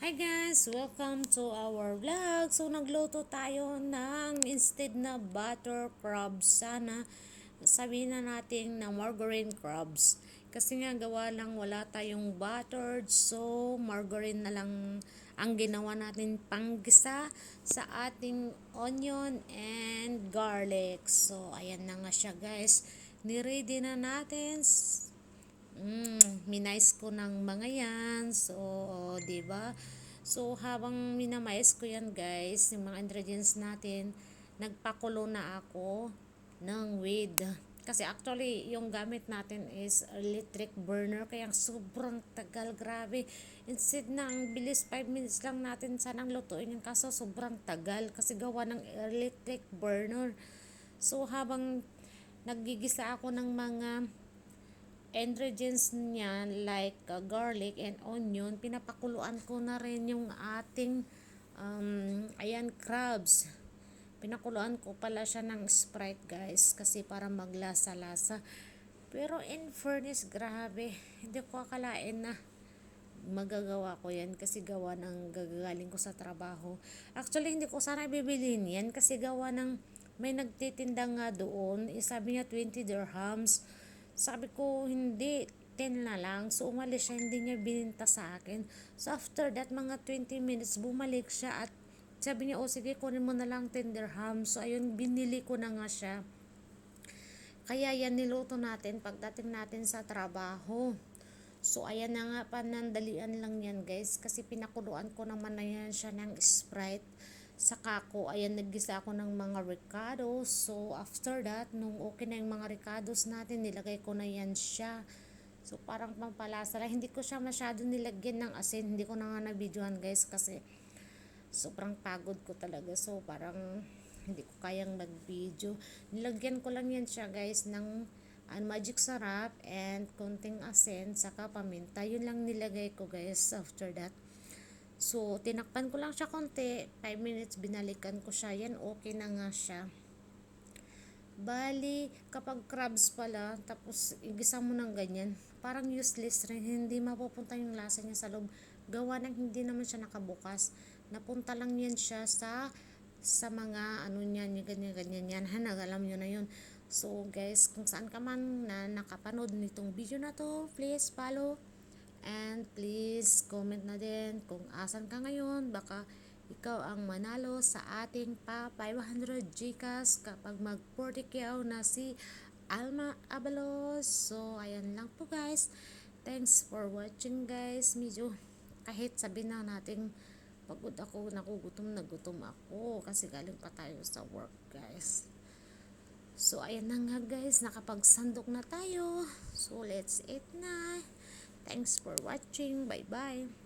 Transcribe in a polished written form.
Hi guys! Welcome to our vlog. So nagluto tayo ng instead na butter crabs. Sana sabihin na natin na margarine crabs. Kasi nga gawa lang wala tayong butter. So margarine na lang ang ginawa natin panggisa sa ating onion and garlic. So ayan na nga siya guys. Niready na natin. Minais ko ng mga yan. So, 'di ba? So, habang minamais ko yan, guys, yung mga ingredients natin, nagpakulo na ako ng weed. Kasi actually, yung gamit natin is electric burner, kaya sobrang tagal, grabe. Instead na ang bilis 5 minutes lang natin sanang lutuin yung kaso sobrang tagal kasi gawa ng electric burner. So, habang naggigisa ako ng mga ingredients niya like garlic and onion, pinapakuluan ko na rin yung ating ayan, crabs. Pinakuluan ko pala siya ng Sprite guys kasi para maglasa-lasa. Pero in fairness, grabe, hindi ko akalain na magagawa ko yan kasi gawa ng gagaling ko sa trabaho. Actually, hindi ko sana bibilhin yan kasi gawa ng may nagtitinda nga doon. Sabi niya 20 dirhams. Sabi ko, hindi, 10 na lang. So, umalis siya, hindi niya bininta sa akin. So, after that, mga 20 minutes, bumalik siya at sabi niya, oh sige, kunin mo na lang 10 dirhams. So, ayun, binili ko na nga siya. Kaya yan niluto natin pagdating natin sa trabaho. So, ayan na nga, panandalian lang yan guys. Kasi pinakuluan ko naman na yan siya ng Sprite. Saka ko, ayan, naggisa ako ng mga ricados. So, after that, nung okay na yung mga ricados natin, nilagay ko na yan siya. So, parang pampalasa lang. Hindi ko siya masyado nilagyan ng asin. Hindi ko na nga na-videohan guys kasi sobrang pagod ko talaga. So, parang hindi ko kayang mag-video. Nilagyan ko lang yan siya guys ng magic sarap and konting asin saka paminta. Yun lang nilagay ko guys after that. So, tinakpan ko lang siya konti. 5 minutes, binalikan ko siya. Yan, okay na nga siya. Bali, kapag crabs pala, tapos igisa mo ng ganyan, parang useless rin. Hindi mapupunta yung lasa niya sa loob. Gawa ng hindi naman siya nakabukas. Napunta lang yan siya sa mga ano niyan, ganyan-ganyan yan. Alam nyo na yun. So, guys, kung saan ka man na nakapanood nitong video na to, please follow. And please comment na din kung asan ka ngayon. Baka ikaw ang manalo sa ating pa 500 Gcash kapag mag 40k na si Alma Abalos. So ayan lang po guys. Thanks for watching guys. Medyo kahit sabihin na natin pagod ako, nagugutom na gutom ako kasi galing pa tayo sa work guys. So ayan na nga guys, nakapagsandok na tayo. So let's eat na. Thanks for watching. Bye-bye.